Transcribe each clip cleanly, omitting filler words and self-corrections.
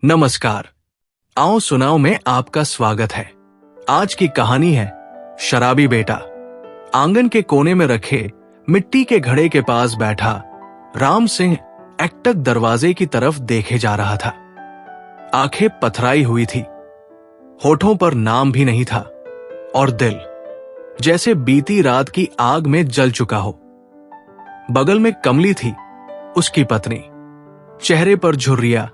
नमस्कार। आओ सुनाओ में आपका स्वागत है। आज की कहानी है शराबी बेटा। आंगन के कोने में रखे मिट्टी के घड़े के पास बैठा राम सिंह एकटक दरवाजे की तरफ देखे जा रहा था। आंखें पथराई हुई थी, होठों पर नाम भी नहीं था और दिल जैसे बीती रात की आग में जल चुका हो। बगल में कमली थी, उसकी पत्नी। चेहरे पर झुर्रियां,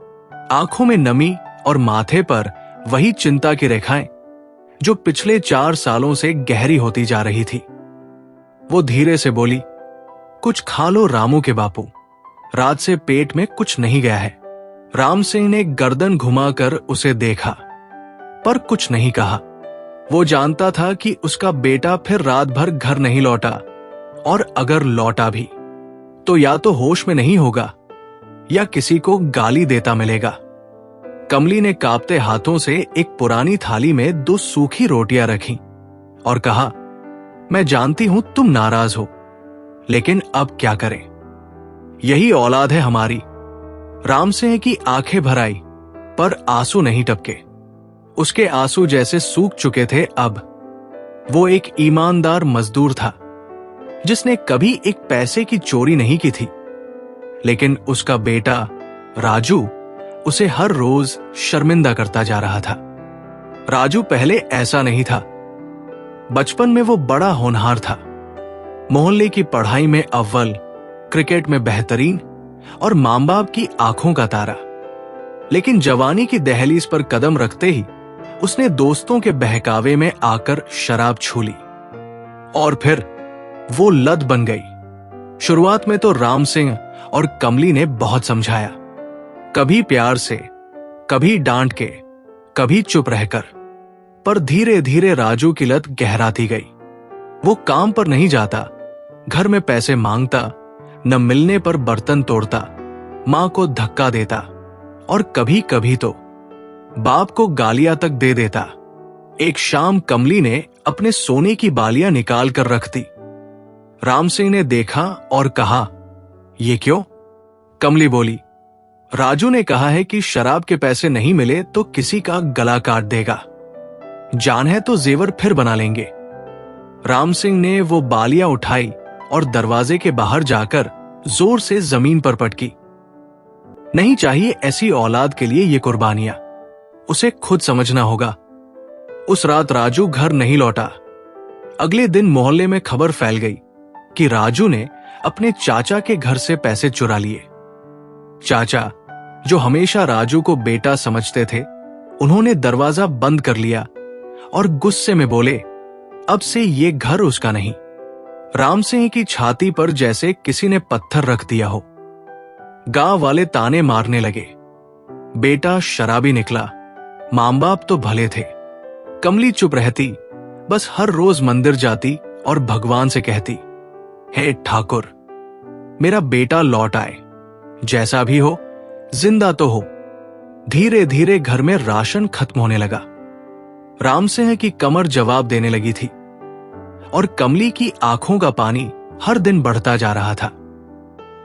आंखों में नमी और माथे पर वही चिंता की रेखाएं जो पिछले 4 सालों से गहरी होती जा रही थी। वो धीरे से बोली, कुछ खा लो रामू के बापू, रात से पेट में कुछ नहीं गया है। राम सिंह ने गर्दन घुमाकर उसे देखा पर कुछ नहीं कहा। वो जानता था कि उसका बेटा फिर रात भर घर नहीं लौटा, और अगर लौटा भी तो या तो होश में नहीं होगा या किसी को गाली देता मिलेगा। कमली ने कांपते हाथों से एक पुरानी थाली में 2 सूखी रोटियां रखी और कहा, मैं जानती हूं तुम नाराज हो, लेकिन अब क्या करें, यही औलाद है हमारी। राम सिंह की आंखें भर आई पर आंसू नहीं टपके। उसके आंसू जैसे सूख चुके थे। अब वो एक ईमानदार मजदूर था जिसने कभी एक पैसे की चोरी नहीं की थी, लेकिन उसका बेटा राजू उसे हर रोज शर्मिंदा करता जा रहा था। राजू पहले ऐसा नहीं था। बचपन में वो बड़ा होनहार था, मोहल्ले की पढ़ाई में अव्वल, क्रिकेट में बेहतरीन और मां बाप की आंखों का तारा। लेकिन जवानी की दहलीज पर कदम रखते ही उसने दोस्तों के बहकावे में आकर शराब छू ली और फिर वो लत बन गई। शुरुआत में तो राम सिंह और कमली ने बहुत समझाया, कभी प्यार से, कभी डांट के, कभी चुप रहकर, पर धीरे धीरे राजू की लत गहराती गई। वो काम पर नहीं जाता, घर में पैसे मांगता, न मिलने पर बर्तन तोड़ता, मां को धक्का देता और कभी कभी तो बाप को गालियां तक दे देता। एक शाम कमली ने अपने सोने की बालियां निकाल कर रख दी। राम सिंह ने देखा और कहा, ये क्यों? कमली बोली, राजू ने कहा है कि शराब के पैसे नहीं मिले तो किसी का गला काट देगा। जान है तो जेवर फिर बना लेंगे। राम सिंह ने वो बालियां उठाई और दरवाजे के बाहर जाकर जोर से जमीन पर पटकी। नहीं चाहिए ऐसी औलाद के लिए ये कुर्बानियां, उसे खुद समझना होगा। उस रात राजू घर नहीं लौटा। अगले दिन मोहल्ले में खबर फैल गई कि राजू ने अपने चाचा के घर से पैसे चुरा लिए। चाचा, जो हमेशा राजू को बेटा समझते थे, उन्होंने दरवाजा बंद कर लिया और गुस्से में बोले, अब से ये घर उसका नहीं। राम सिंह की छाती पर जैसे किसी ने पत्थर रख दिया हो। गांव वाले ताने मारने लगे, बेटा शराबी निकला, मां बाप तो भले थे। कमली चुप रहती, बस हर रोज मंदिर जाती और भगवान से कहती, हे ठाकुर, मेरा बेटा लौट आए, जैसा भी हो जिंदा तो हो। धीरे धीरे घर में राशन खत्म होने लगा। राम सिंह की कमर जवाब देने लगी थी और कमली की आंखों का पानी हर दिन बढ़ता जा रहा था।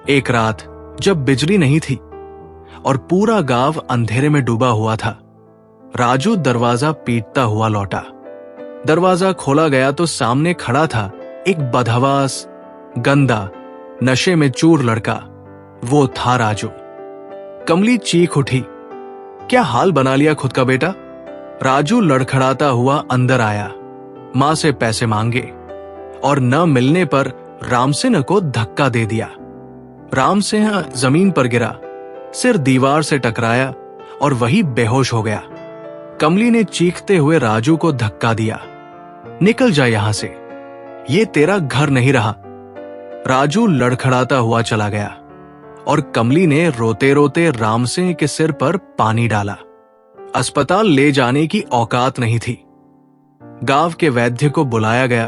एक रात जब बिजली नहीं थी और पूरा गांव अंधेरे में डूबा हुआ था, राजू दरवाजा पीटता हुआ लौटा। दरवाजा खोला गया तो सामने खड़ा था एक बदहवास, गंदा, नशे में चूर लड़का। वो था राजू। कमली चीख उठी, क्या हाल बना लिया खुद का बेटा? राजू लड़खड़ाता हुआ अंदर आया, मां से पैसे मांगे और न मिलने पर राम सिंह को धक्का दे दिया। राम सिंह जमीन पर गिरा, सिर दीवार से टकराया और वही बेहोश हो गया। कमली ने चीखते हुए राजू को धक्का दिया, निकल जा यहां से, ये तेरा घर नहीं रहा। राजू लड़खड़ाता हुआ चला गया और कमली ने रोते रोते राम सिंह के सिर पर पानी डाला। अस्पताल ले जाने की औकात नहीं थी। गांव के वैद्य को बुलाया गया।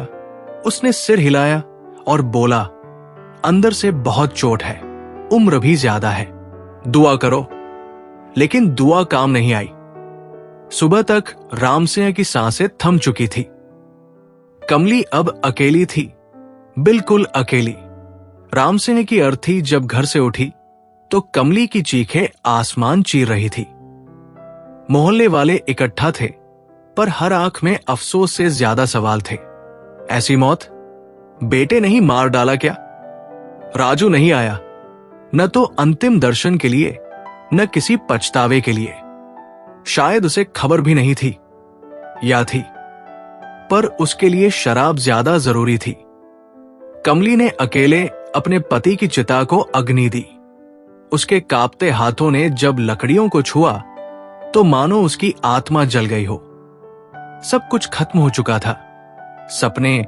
उसने सिर हिलाया और बोला, अंदर से बहुत चोट है, उम्र भी ज्यादा है, दुआ करो। लेकिन दुआ काम नहीं आई। सुबह तक राम सिंह की सांसें थम चुकी थी। कमली अब अकेली थी, बिल्कुल अकेली। राम सिंह की अर्थी जब घर से उठी तो कमली की चीखें आसमान चीर रही थी। मोहल्ले वाले इकट्ठा थे, पर हर आंख में अफसोस से ज्यादा सवाल थे। ऐसी मौत? बेटे नहीं मार डाला क्या? राजू नहीं आया, न तो अंतिम दर्शन के लिए, न किसी पछतावे के लिए। शायद उसे खबर भी नहीं थी, या थी, पर उसके लिए शराब ज्यादा जरूरी थी। कमली ने अकेले अपने पति की चिता को अग्नि दी। उसके कांपते हाथों ने जब लकड़ियों को छुआ तो मानो उसकी आत्मा जल गई हो। सब कुछ खत्म हो चुका था, सपने,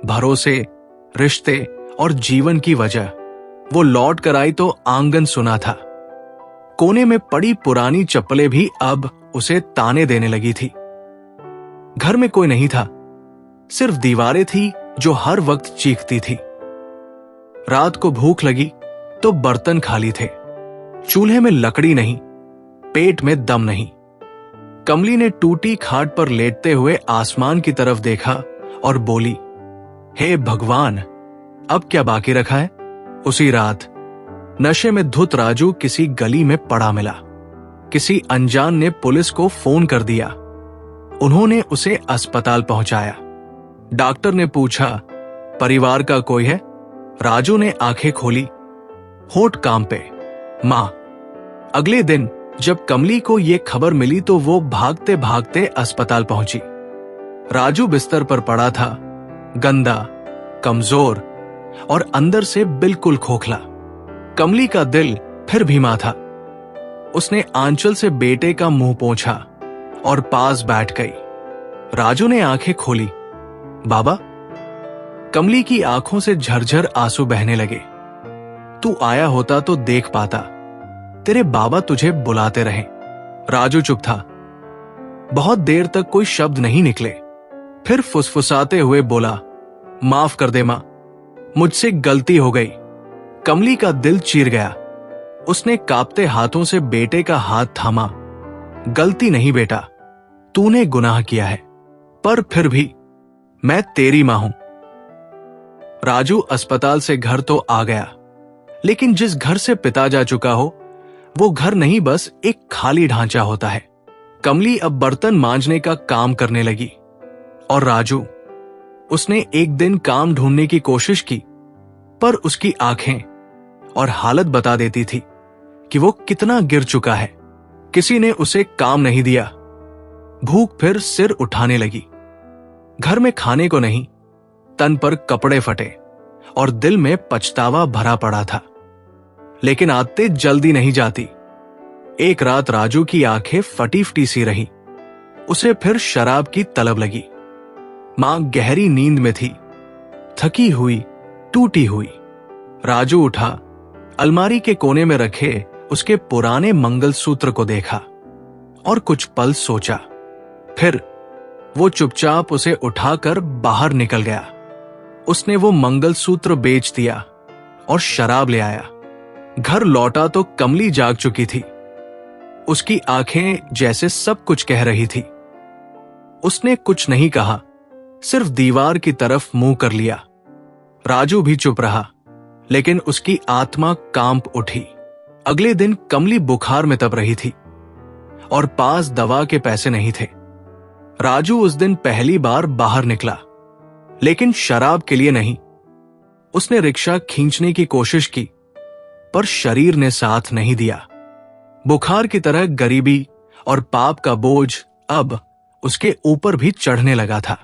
भरोसे, रिश्ते और जीवन की वजह। वो लौट कर आई तो आंगन सुना था। कोने में पड़ी पुरानी चप्पलें भी अब उसे ताने देने लगी थी। घर में कोई नहीं था, सिर्फ दीवारें थी जो हर वक्त चीखती थी। रात को भूख लगी तो बर्तन खाली थे, चूल्हे में लकड़ी नहीं, पेट में दम नहीं। कमली ने टूटी खाट पर लेटते हुए आसमान की तरफ देखा और बोली, हे भगवान, अब क्या बाकी रखा है? उसी रात नशे में धुत राजू किसी गली में पड़ा मिला। किसी अनजान ने पुलिस को फोन कर दिया। उन्होंने उसे अस्पताल पहुंचाया। डॉक्टर ने पूछा, परिवार का कोई है? राजू ने आंखें खोली, होठ कांपे, मां। अगले दिन जब कमली को यह खबर मिली तो वो भागते भागते अस्पताल पहुंची। राजू बिस्तर पर पड़ा था, गंदा, कमजोर और अंदर से बिल्कुल खोखला। कमली का दिल फिर भीमा था। उसने आंचल से बेटे का मुंह पोंछा और पास बैठ गई। राजू ने आंखें खोली, बाबा। कमली की आंखों से झरझर आंसू बहने लगे। तू आया होता तो देख पाता, तेरे बाबा तुझे बुलाते रहे। राजू चुप था। बहुत देर तक कोई शब्द नहीं निकले। फिर फुसफुसाते हुए बोला, माफ कर दे मां, मुझसे गलती हो गई। कमली का दिल चीर गया। उसने कांपते हाथों से बेटे का हाथ थामा। गलती नहीं बेटा, तूने गुनाह किया है, पर फिर भी मैं तेरी मां हूं। राजू अस्पताल से घर तो आ गया, लेकिन जिस घर से पिता जा चुका हो वो घर नहीं, बस एक खाली ढांचा होता है। कमली अब बर्तन मांजने का काम करने लगी और राजू, उसने एक दिन काम ढूंढने की कोशिश की, पर उसकी आंखें और हालत बता देती थी कि वो कितना गिर चुका है। किसी ने उसे काम नहीं दिया। भूख फिर सिर उठाने लगी। घर में खाने को नहीं, तन पर कपड़े फटे और दिल में पछतावा भरा पड़ा था। लेकिन आदतें जल्दी नहीं जाती। एक रात राजू की आंखें फटी फटी सी रही। उसे फिर शराब की तलब लगी। मां गहरी नींद में थी, थकी हुई, टूटी हुई। राजू उठा, अलमारी के कोने में रखे उसके पुराने मंगलसूत्र को देखा और कुछ पल सोचा। फिर वो चुपचाप उसे उठाकर बाहर निकल गया। उसने वो मंगलसूत्र बेच दिया और शराब ले आया। घर लौटा तो कमली जाग चुकी थी। उसकी आंखें जैसे सब कुछ कह रही थी। उसने कुछ नहीं कहा, सिर्फ दीवार की तरफ मुंह कर लिया। राजू भी चुप रहा, लेकिन उसकी आत्मा कांप उठी। अगले दिन कमली बुखार में तप रही थी और पास दवा के पैसे नहीं थे। राजू उस दिन पहली बार बाहर निकला, लेकिन शराब के लिए नहीं। उसने रिक्शा खींचने की कोशिश की, पर शरीर ने साथ नहीं दिया। बुखार की तरह गरीबी और पाप का बोझ अब उसके ऊपर भी चढ़ने लगा था।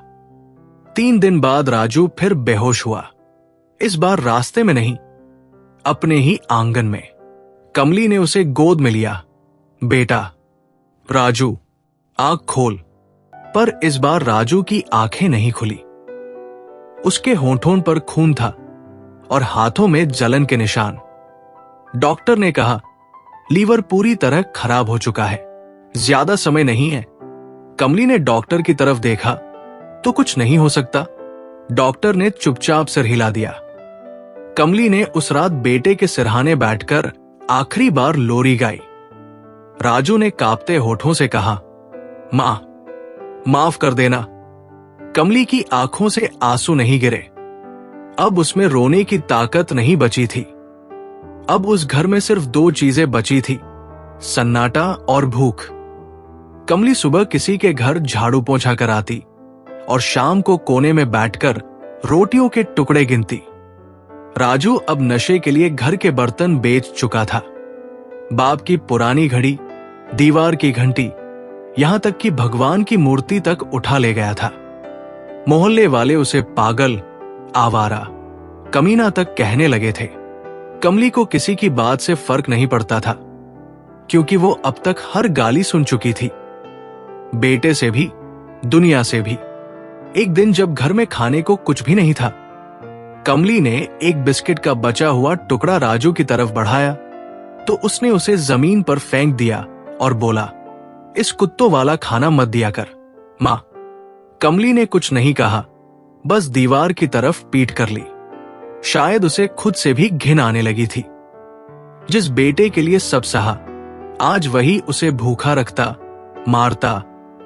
3 दिन बाद राजू फिर बेहोश हुआ। इस बार रास्ते में नहीं, अपने ही आंगन में। कमली ने उसे गोद में लिया। बेटा। राजू, आंख खोल। पर इस बार राजू की आंखें नहीं खुली। उसके होंठों पर खून था और हाथों में जलन के निशान। डॉक्टर ने कहा, लीवर पूरी तरह खराब हो चुका है, ज्यादा समय नहीं है। कमली ने डॉक्टर की तरफ देखा तो कुछ नहीं हो सकता। डॉक्टर ने चुपचाप सिर हिला दिया। कमली ने उस रात बेटे के सिरहाने बैठकर आखिरी बार लोरी गाई। राजू ने कांपते होठों से कहा, मां, माफ कर देना। कमली की आंखों से आंसू नहीं गिरे। अब उसमें रोने की ताकत नहीं बची थी। अब उस घर में सिर्फ 2 चीजें बची थी, सन्नाटा और भूख। कमली सुबह किसी के घर झाड़ू पोंछा कर आती और शाम को कोने में बैठकर रोटियों के टुकड़े गिनती। राजू अब नशे के लिए घर के बर्तन बेच चुका था। बाप की पुरानी घड़ी, दीवार की घंटी, यहां तक कि भगवान की मूर्ति तक उठा ले गया था। मोहल्ले वाले उसे पागल, आवारा, कमीना तक कहने लगे थे। कमली को किसी की बात से फर्क नहीं पड़ता था, क्योंकि वो अब तक हर गाली सुन चुकी थी, बेटे से भी, दुनिया से भी। एक दिन जब घर में खाने को कुछ भी नहीं था, कमली ने एक बिस्किट का बचा हुआ टुकड़ा राजू की तरफ बढ़ाया तो उसने उसे जमीन पर फेंक दिया और बोला, इस कुत्तों वाला खाना मत दिया कर मां। कमली ने कुछ नहीं कहा, बस दीवार की तरफ पीठ कर ली। शायद उसे खुद से भी घिन आने लगी थी। जिस बेटे के लिए सब सहा, आज वही उसे भूखा रखता, मारता,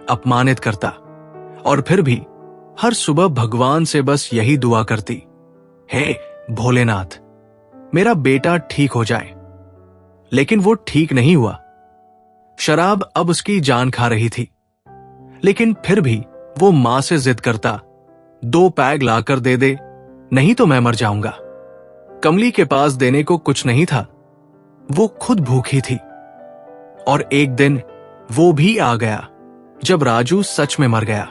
अपमानित करता, और फिर भी हर सुबह भगवान से बस यही दुआ करती, हे भोलेनाथ, मेरा बेटा ठीक हो जाए। लेकिन वो ठीक नहीं हुआ। शराब अब उसकी जान खा रही थी, लेकिन फिर भी वो मां से जिद करता, 2 पैग लाकर दे दे, नहीं तो मैं मर जाऊंगा। कमली के पास देने को कुछ नहीं था, वो खुद भूखी थी। और एक दिन वो भी आ गया जब राजू सच में मर गया।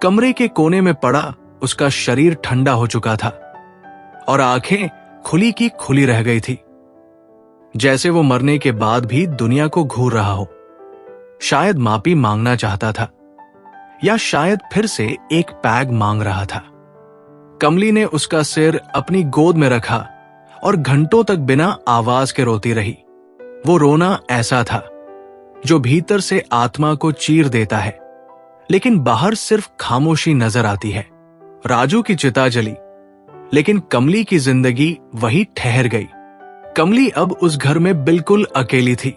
कमरे के कोने में पड़ा उसका शरीर ठंडा हो चुका था और आंखें खुली की खुली रह गई थी, जैसे वो मरने के बाद भी दुनिया को घूर रहा हो। शायद माफी मांगना चाहता था, या शायद फिर से एक पैग मांग रहा था। कमली ने उसका सिर अपनी गोद में रखा और घंटों तक बिना आवाज के रोती रही। वो रोना ऐसा था जो भीतर से आत्मा को चीर देता है, लेकिन बाहर सिर्फ खामोशी नजर आती है। राजू की चिता जली, लेकिन कमली की जिंदगी वही ठहर गई। कमली अब उस घर में बिल्कुल अकेली थी।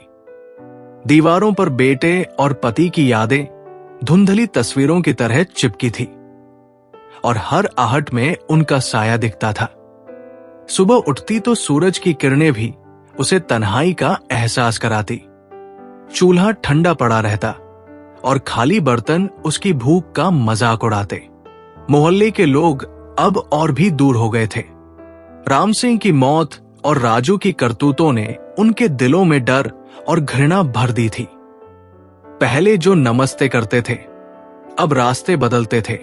दीवारों पर बेटे और पति की यादें धुंधली तस्वीरों की तरह चिपकी थी और हर आहट में उनका साया दिखता था। सुबह उठती तो सूरज की किरणें भी उसे तन्हाई का एहसास कराती। चूल्हा ठंडा पड़ा रहता और खाली बर्तन उसकी भूख का मजाक उड़ाते। मोहल्ले के लोग अब और भी दूर हो गए थे। राम सिंह की मौत और राजू की करतूतों ने उनके दिलों में डर और घृणा भर दी थी। पहले जो नमस्ते करते थे, अब रास्ते बदलते थे।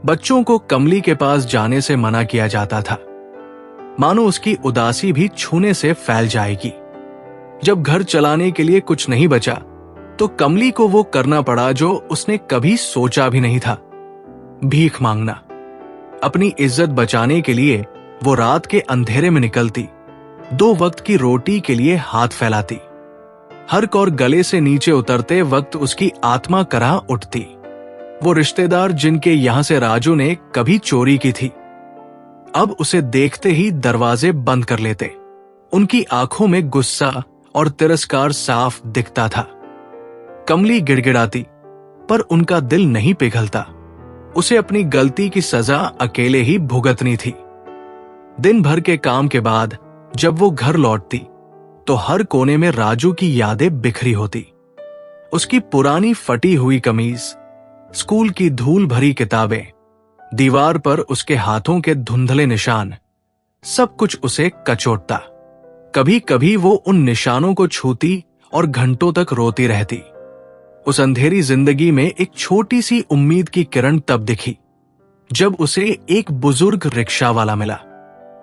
बच्चों को कमली के पास जाने से मना किया जाता था, मानो उसकी उदासी भी छूने से फैल जाएगी। जब घर चलाने के लिए कुछ नहीं बचा, तो कमली को वो करना पड़ा जो उसने कभी सोचा भी नहीं था, भीख मांगना। अपनी इज्जत बचाने के लिए वो रात के अंधेरे में निकलती, 2 वक्त की रोटी के लिए हाथ फैलाती। हर कौर गले से नीचे उतरते वक्त उसकी आत्मा कराह उठती। वो रिश्तेदार जिनके यहां से राजू ने कभी चोरी की थी, अब उसे देखते ही दरवाजे बंद कर लेते। उनकी आंखों में गुस्सा और तिरस्कार साफ दिखता था। कमली गिड़गिड़ाती, पर उनका दिल नहीं पिघलता। उसे अपनी गलती की सजा अकेले ही भुगतनी थी। दिन भर के काम के बाद जब वो घर लौटती, तो हर कोने में राजू की यादें बिखरी होती। उसकी पुरानी फटी हुई कमीज, स्कूल की धूल भरी किताबें, दीवार पर उसके हाथों के धुंधले निशान, सब कुछ उसे कचोटता। कभी कभी वो उन निशानों को छूती और घंटों तक रोती रहती। उस अंधेरी जिंदगी में एक छोटी सी उम्मीद की किरण तब दिखी, जब उसे एक बुजुर्ग रिक्शा वाला मिला।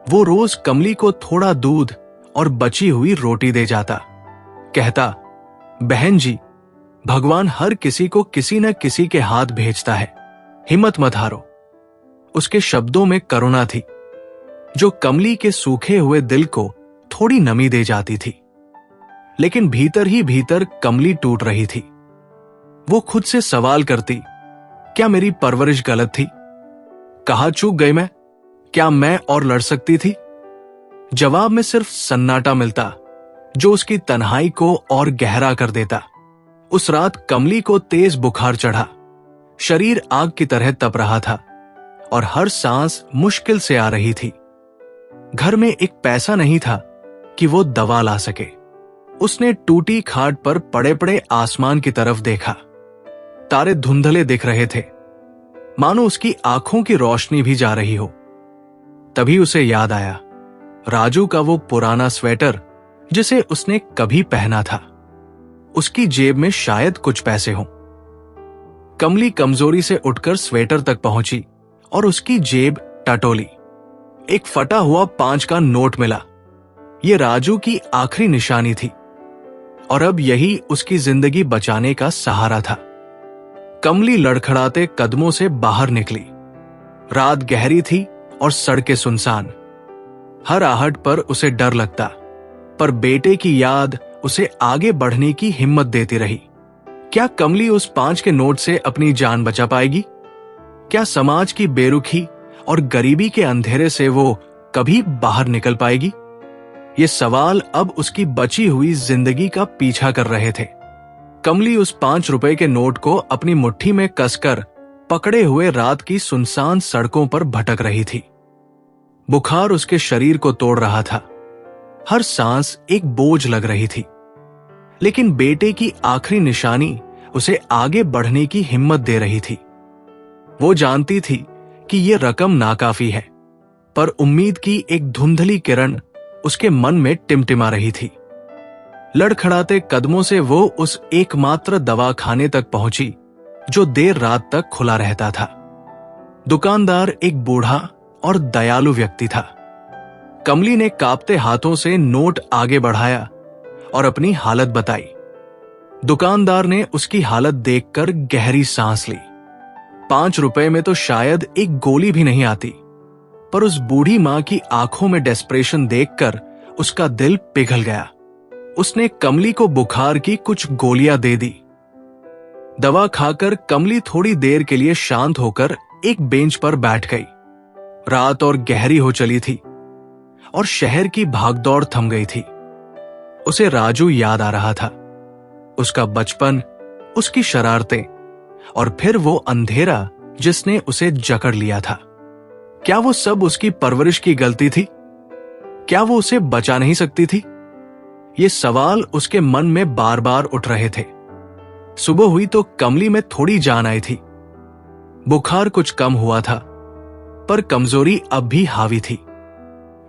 वो रोज कमली को थोड़ा दूध और बची हुई रोटी दे जाता। कहता, बहन जी, भगवान हर किसी को किसी न किसी के हाथ भेजता है, हिम्मत मत हारो। उसके शब्दों में करुणा थी, जो कमली के सूखे हुए दिल को थोड़ी नमी दे जाती थी। लेकिन भीतर ही भीतर कमली टूट रही थी। वो खुद से सवाल करती, क्या मेरी परवरिश गलत थी? कहाँ चूक गई मैं? क्या मैं और लड़ सकती थी? जवाब में सिर्फ सन्नाटा मिलता, जो उसकी तन्हाई को और गहरा कर देता। उस रात कमली को तेज बुखार चढ़ा। शरीर आग की तरह तप रहा था और हर सांस मुश्किल से आ रही थी। घर में एक पैसा नहीं था कि वो दवा ला सके। उसने टूटी खाट पर पड़े पड़े आसमान की तरफ देखा। तारे धुंधले दिख रहे थे, मानो उसकी आंखों की रोशनी भी जा रही हो। तभी उसे याद आया राजू का वो पुराना स्वेटर जिसे उसने कभी पहना था। उसकी जेब में शायद कुछ पैसे हों। कमली कमजोरी से उठकर स्वेटर तक पहुंची और उसकी जेब टटोली। एक फटा हुआ 5 का नोट मिला। यह राजू की आखिरी निशानी थी और अब यही उसकी जिंदगी बचाने का सहारा था। कमली लड़खड़ाते कदमों से बाहर निकली। रात गहरी थी और सड़कें सुनसान। हर आहट पर उसे डर लगता, पर बेटे की याद उसे आगे बढ़ने की हिम्मत देती रही। क्या कमली उस 5 के नोट से अपनी जान बचा पाएगी? क्या समाज की बेरुखी और गरीबी के अंधेरे से वो कभी बाहर निकल पाएगी? ये सवाल अब उसकी बची हुई जिंदगी का पीछा कर रहे थे। कमली उस 5 रुपए के नोट को अपनी मुट्ठी में कसकर पकड़े हुए रात की सुनसान सड़कों पर भटक रही थी। बुखार उसके शरीर को तोड़ रहा था। हर सांस एक बोझ लग रही थी, लेकिन बेटे की आखिरी निशानी उसे आगे बढ़ने की हिम्मत दे रही थी। वो जानती थी कि यह रकम नाकाफी है, पर उम्मीद की एक धुंधली किरण उसके मन में टिमटिमा रही थी। लड़खड़ाते कदमों से वो उस एकमात्र दवाखाने तक पहुंची जो देर रात तक खुला रहता था। दुकानदार एक बूढ़ा और दयालु व्यक्ति था। कमली ने कांपते हाथों से नोट आगे बढ़ाया और अपनी हालत बताई। दुकानदार ने उसकी हालत देखकर गहरी सांस ली। 5 रुपए में तो शायद एक गोली भी नहीं आती, पर उस बूढ़ी मां की आंखों में डेस्परेशन देखकर उसका दिल पिघल गया। उसने कमली को बुखार की कुछ गोलियां दे दी। दवा खाकर कमली थोड़ी देर के लिए शांत होकर एक बेंच पर बैठ गई। रात और गहरी हो चली थी और शहर की भागदौड़ थम गई थी। उसे राजू याद आ रहा था, उसका बचपन, उसकी शरारतें और फिर वो अंधेरा जिसने उसे जकड़ लिया था। क्या वो सब उसकी परवरिश की गलती थी? क्या वो उसे बचा नहीं सकती थी? ये सवाल उसके मन में बार बार उठ रहे थे। सुबह हुई तो कमली में थोड़ी जान आई थी। बुखार कुछ कम हुआ था, पर कमजोरी अब भी हावी थी।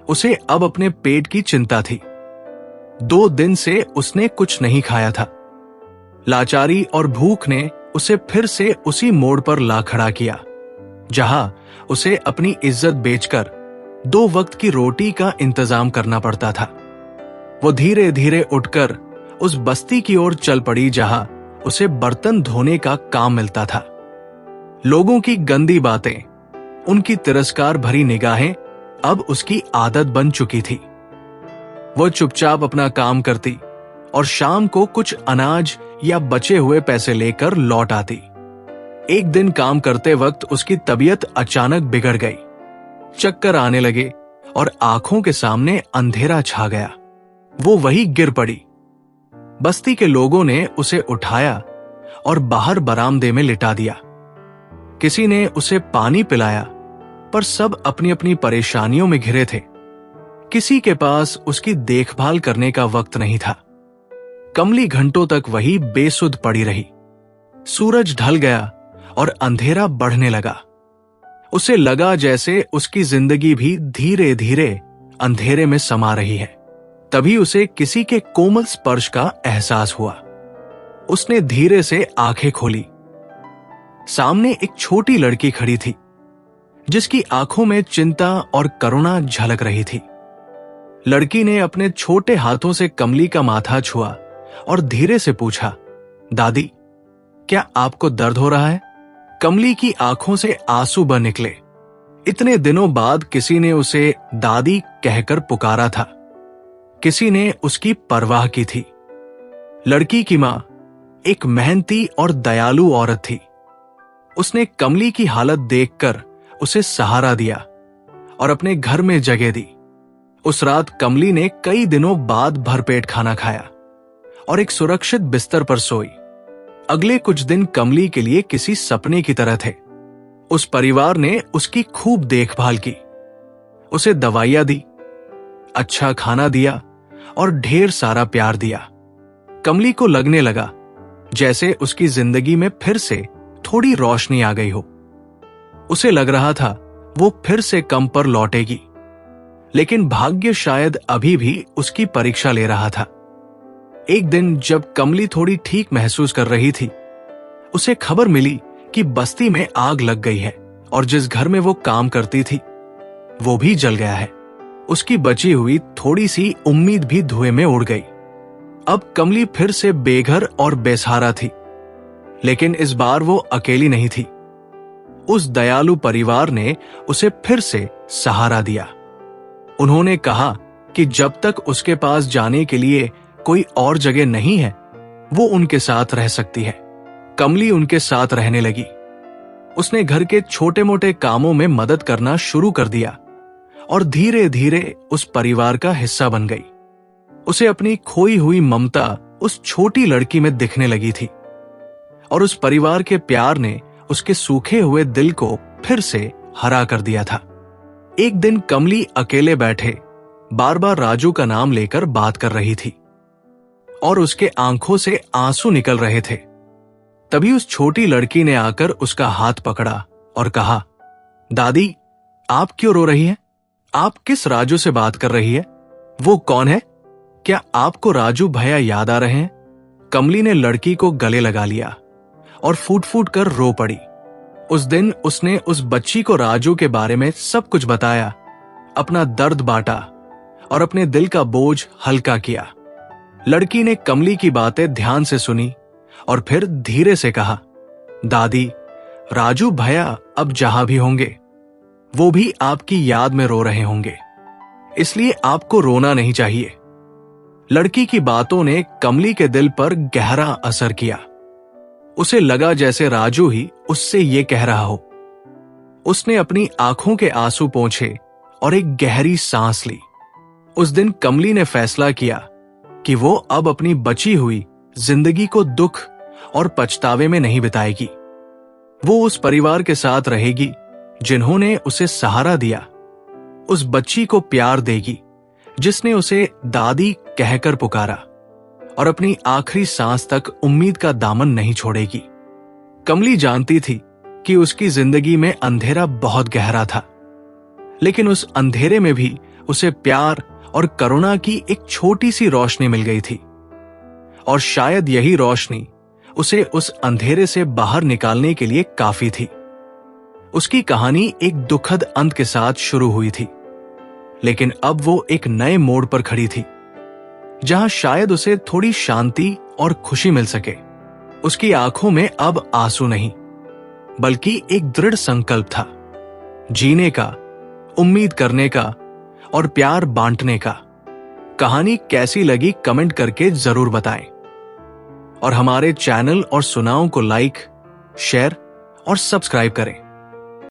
उसे अब अपने पेट की चिंता थी। 2 दिन से उसने कुछ नहीं खाया था। लाचारी और भूख ने उसे फिर से उसी मोड़ पर ला खड़ा किया, जहां उसे अपनी इज्जत बेचकर 2 वक्त की रोटी का इंतजाम करना पड़ता था। वो धीरे धीरे उठकर उस बस्ती की ओर चल पड़ी जहां उसे बर्तन धोने का काम मिलता था। लोगों की गंदी बातें, उनकी तिरस्कार भरी निगाहें अब उसकी आदत बन चुकी थी। वो चुपचाप अपना काम करती और शाम को कुछ अनाज या बचे हुए पैसे लेकर लौट आती। एक दिन काम करते वक्त उसकी तबीयत अचानक बिगड़ गई। चक्कर आने लगे और आंखों के सामने अंधेरा छा गया। वो वहीं गिर पड़ी। बस्ती के लोगों ने उसे उठाया और बाहर बरामदे में लिटा दिया। किसी ने उसे पानी पिलाया, पर सब अपनी अपनी परेशानियों में घिरे थे। किसी के पास उसकी देखभाल करने का वक्त नहीं था। कमली घंटों तक वही बेसुध पड़ी रही। सूरज ढल गया और अंधेरा बढ़ने लगा। उसे लगा जैसे उसकी जिंदगी भी धीरे धीरे अंधेरे में समा रही है। तभी उसे किसी के कोमल स्पर्श का एहसास हुआ। उसने धीरे से आंखें खोली। सामने एक छोटी लड़की खड़ी थी, जिसकी आंखों में चिंता और करुणा झलक रही थी। लड़की ने अपने छोटे हाथों से कमली का माथा छुआ और धीरे से पूछा, दादी, क्या आपको दर्द हो रहा है? कमली की आंखों से आंसू बह निकले। इतने दिनों बाद किसी ने उसे दादी कहकर पुकारा था। किसी ने उसकी परवाह की थी। लड़की की मां एक मेहनती और दयालु औरत थी। उसने कमली की हालत देखकर उसे सहारा दिया और अपने घर में जगह दी। उस रात कमली ने कई दिनों बाद भरपेट खाना खाया और एक सुरक्षित बिस्तर पर सोई। अगले कुछ दिन कमली के लिए किसी सपने की तरह थे। उस परिवार ने उसकी खूब देखभाल की, उसे दवाइयां दी, अच्छा खाना दिया और ढेर सारा प्यार दिया। कमली को लगने लगा जैसे उसकी जिंदगी में फिर से थोड़ी रोशनी आ गई हो। उसे लग रहा था वो फिर से कम पर लौटेगी, लेकिन भाग्य शायद अभी भी उसकी परीक्षा ले रहा था। एक दिन जब कमली थोड़ी ठीक महसूस कर रही थी, उसे खबर मिली कि बस्ती में आग लग गई है और जिस घर में वो काम करती थी वो भी जल गया है। उसकी बची हुई थोड़ी सी उम्मीद भी धुएं में उड़ गई। अब कमली फिर से बेघर और बेसहारा थी, लेकिन इस बार वो अकेली नहीं थी। उस दयालु परिवार ने उसे फिर से सहारा दिया। उन्होंने कहा कि जब तक उसके पास जाने के लिए कोई और जगह नहीं है, वो उनके साथ रह सकती है। कमली उनके साथ रहने लगी। उसने घर के छोटे मोटे कामों में मदद करना शुरू कर दिया और धीरे धीरे उस परिवार का हिस्सा बन गई। उसे अपनी खोई हुई ममता उस छोटी लड़की में दिखने लगी थी और उस परिवार के प्यार ने उसके सूखे हुए दिल को फिर से हरा कर दिया था। एक दिन कमली अकेले बैठे बार बार राजू का नाम लेकर बात कर रही थी और उसके आंखों से आंसू निकल रहे थे। तभी उस छोटी लड़की ने आकर उसका हाथ पकड़ा और कहा, दादी, आप क्यों रो रही हैं? आप किस राजू से बात कर रही है? वो कौन है? क्या आपको राजू भैया याद आ रहे हैं? कमली ने लड़की को गले लगा लिया और फूट फूट कर रो पड़ी। उस दिन उसने उस बच्ची को राजू के बारे में सब कुछ बताया, अपना दर्द बांटा और अपने दिल का बोझ हल्का किया। लड़की ने कमली की बातें ध्यान से सुनी और फिर धीरे से कहा, दादी, राजू भैया अब जहां भी होंगे वो भी आपकी याद में रो रहे होंगे, इसलिए आपको रोना नहीं चाहिए। लड़की की बातों ने कमली के दिल पर गहरा असर किया। उसे लगा जैसे राजू ही उससे ये कह रहा हो। उसने अपनी आंखों के आंसू पोंछे और एक गहरी सांस ली। उस दिन कमली ने फैसला किया कि वो अब अपनी बची हुई जिंदगी को दुख और पछतावे में नहीं बिताएगी। वो उस परिवार के साथ रहेगी जिन्होंने उसे सहारा दिया, उस बच्ची को प्यार देगी जिसने उसे दादी कहकर पुकारा और अपनी आखिरी सांस तक उम्मीद का दामन नहीं छोड़ेगी। कमली जानती थी कि उसकी जिंदगी में अंधेरा बहुत गहरा था, लेकिन उस अंधेरे में भी उसे प्यार और करुणा की एक छोटी सी रोशनी मिल गई थी और शायद यही रोशनी उसे उस अंधेरे से बाहर निकालने के लिए काफी थी। उसकी कहानी एक दुखद अंत के साथ शुरू हुई थी, लेकिन अब वो एक नए मोड़ पर खड़ी थी जहां शायद उसे थोड़ी शांति और खुशी मिल सके। उसकी आंखों में अब आंसू नहीं, बल्कि एक दृढ़ संकल्प था, जीने का, उम्मीद करने का और प्यार बांटने का। कहानी कैसी लगी कमेंट करके जरूर बताएं और हमारे चैनल और सुनाओं को लाइक, शेयर और सब्सक्राइब करें।